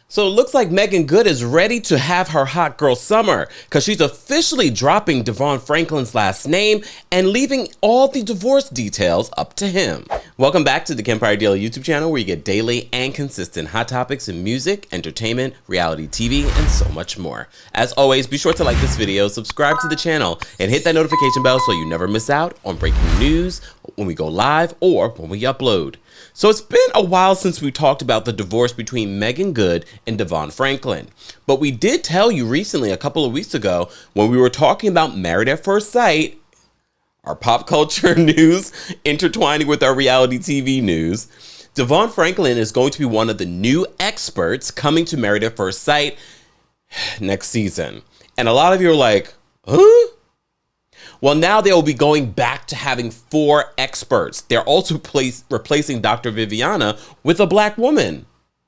So it looks like Meagan Good is ready to have her hot girl summer because she's officially dropping DeVon Franklin's last name and leaving all the divorce details up to him. Welcome back to the Kempire Daily YouTube channel, where you get daily and consistent hot topics in music, entertainment, reality TV, and so much more. As always, be sure to like this video, subscribe to the channel, and hit that notification bell so you never miss out on breaking news when we go live or when we upload. So it's been a while since we talked about the divorce between Meagan Good and DeVon Franklin. But we did tell you recently, a couple of weeks ago, when we were talking about Married at First Sight, our pop culture news intertwining with our reality TV news, DeVon Franklin is going to be one of the new experts coming to Married at First Sight next season. And a lot of you are like, huh? Well, now they will be going back to having 4 experts. They're also replacing Dr. Viviana with a black woman.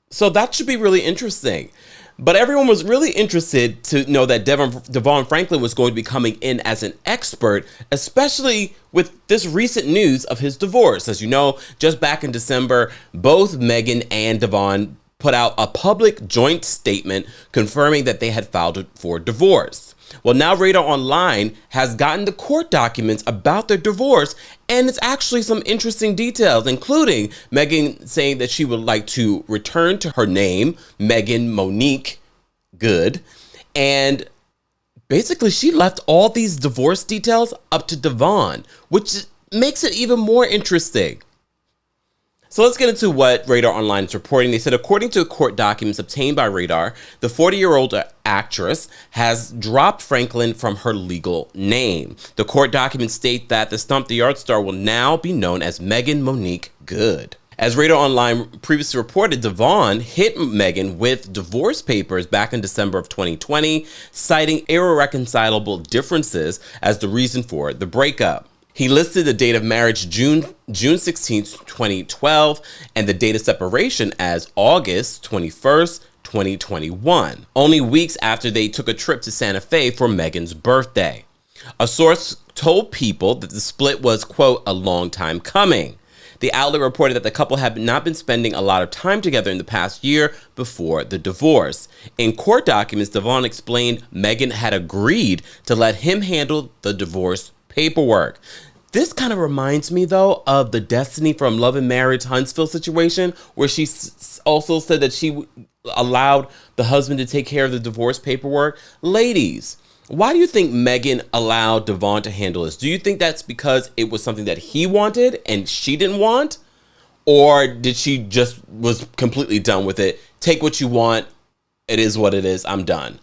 So that should be really interesting. But everyone was really interested to know that DeVon Franklin was going to be coming in as an expert, especially with this recent news of his divorce. As you know, just back in December, both Meagan and DeVon put out a public joint statement confirming that they had filed for divorce. Well, now Radar Online has gotten the court documents about their divorce, and it's actually some interesting details, including Meagan saying that she would like to return to her name, Meagan Monique Good, and basically she left all these divorce details up to DeVon, which makes it even more interesting. So let's get into what Radar Online is reporting. They said, according to court documents obtained by Radar, the 40-year-old actress has dropped Franklin from her legal name. The court documents state that the Stump the Yard star will now be known as Meagan Monique Good. As Radar Online previously reported, DeVon hit Meagan with divorce papers back in December of 2020, citing irreconcilable differences as the reason for the breakup. He listed the date of marriage June 16, 2012, and the date of separation as August 21st, 2021, only weeks after they took a trip to Santa Fe for Megan's birthday. A source told People that the split was, quote, a long time coming. The outlet reported that the couple had not been spending a lot of time together in the past year before the divorce. In court documents, DeVon explained Meagan had agreed to let him handle the divorce paperwork. This kind of reminds me, though, of the Destiny from Love and Marriage Huntsville situation, where she also said that she allowed the husband to take care of the divorce paperwork. Ladies, why do you think Meagan allowed DeVon to handle this? Do you think that's because it was something that he wanted and she didn't want? Or did she just was completely done with it? Take what you want. It is what it is. I'm done.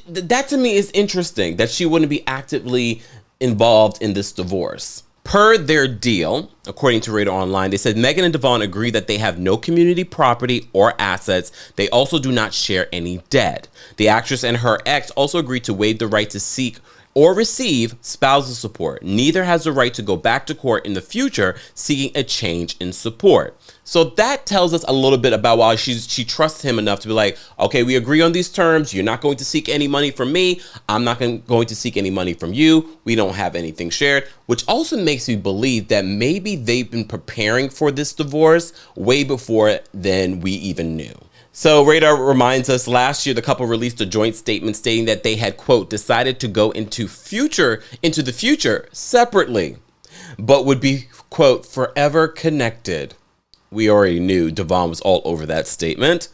That to me is interesting, that she wouldn't be actively involved in this divorce. Per their deal, according to Radar Online, they said Meagan and DeVon agree that they have no community property or assets. They also do not share any debt. The actress and her ex also agreed to waive the right to seek or receive spousal support. Neither has the right to go back to court in the future seeking a change in support. So that tells us a little bit about why she trusts him enough to be like, okay, we agree on these terms. You're not going to seek any money from me. I'm not going to seek any money from you. We don't have anything shared, which also makes me believe that maybe they've been preparing for this divorce way before than we even knew. So Radar reminds us, last year, the couple released a joint statement stating that they had, quote, decided to go into the future separately, but would be, quote, forever connected. We already knew DeVon was all over that statement.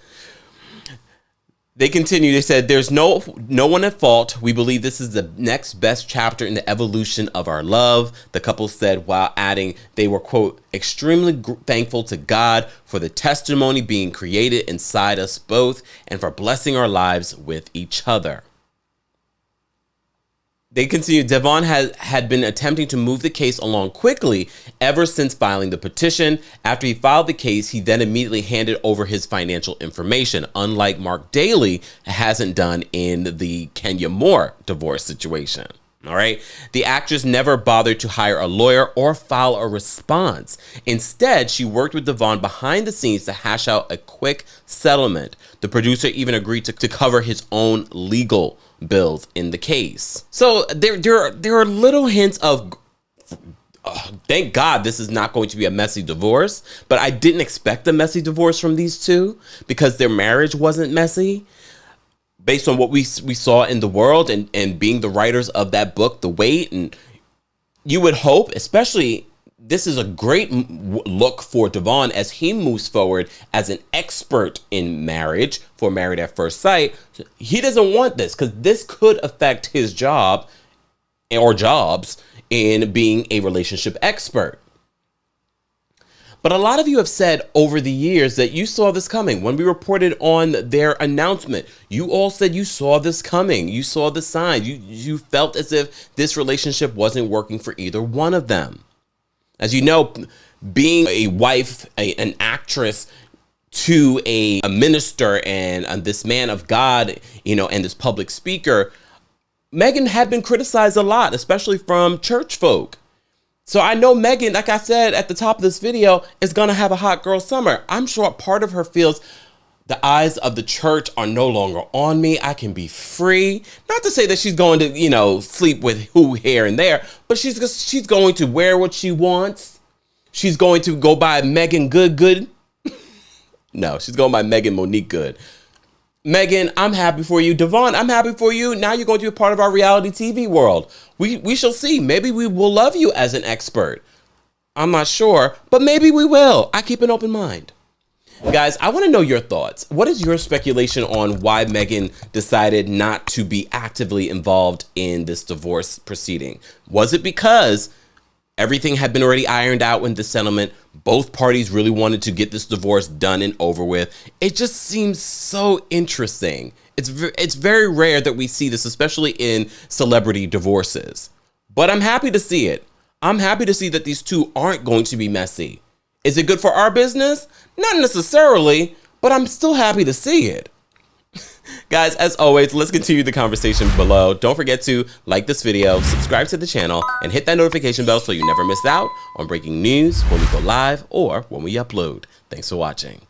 They continue, they said, there's no one at fault. We believe this is the next best chapter in the evolution of our love, the couple said, while adding they were, quote, extremely thankful to God for the testimony being created inside us both and for blessing our lives with each other. They continue, DeVon had been attempting to move the case along quickly ever since filing the petition. After he filed the case, he then immediately handed over his financial information, unlike Mark Daly hasn't done in the Kenya Moore divorce situation. All right. The actress never bothered to hire a lawyer or file a response. Instead, she worked with DeVon behind the scenes to hash out a quick settlement. The producer even agreed to cover his own legal bills in the case. So there are little hints of thank God this is not going to be a messy divorce, but I didn't expect a messy divorce from these two because their marriage wasn't messy. Based on what we saw in the world and being the writers of that book, The Wait, and you would hope, especially, this is a great look for DeVon as he moves forward as an expert in marriage for Married at First Sight. He doesn't want this because this could affect his job or jobs in being a relationship expert. But a lot of you have said over the years that you saw this coming. When we reported on their announcement, you all said you saw this coming. You saw the signs. You felt as if this relationship wasn't working for either one of them. As you know, being a wife, an actress to a minister and this man of God, and this public speaker, Meagan had been criticized a lot, especially from church folk. So I know Meagan, like I said at the top of this video, is going to have a hot girl summer. I'm sure part of her feels the eyes of the church are no longer on me. I can be free. Not to say that she's going to, sleep with who here and there, but she's going to wear what she wants. She's going to go by Meagan Good. No, she's going by Meagan Monique Good. Meagan, I'm happy for you. DeVon, I'm happy for you. Now you're going to be a part of our reality TV world. We shall see. Maybe we will love you as an expert. I'm not sure, but maybe we will. I keep an open mind. Guys, I want to know your thoughts. What is your speculation on why Meagan decided not to be actively involved in this divorce proceeding? Was it because everything had been already ironed out in the settlement? Both parties really wanted to get this divorce done and over with. It just seems so interesting. It's very rare that we see this, especially in celebrity divorces. But I'm happy to see it. I'm happy to see that these two aren't going to be messy. Is it good for our business? Not necessarily, but I'm still happy to see it. Guys, as always, let's continue the conversation below. Don't forget to like this video, subscribe to the channel, and hit that notification bell so you never miss out on breaking news when we go live or when we upload. Thanks for watching.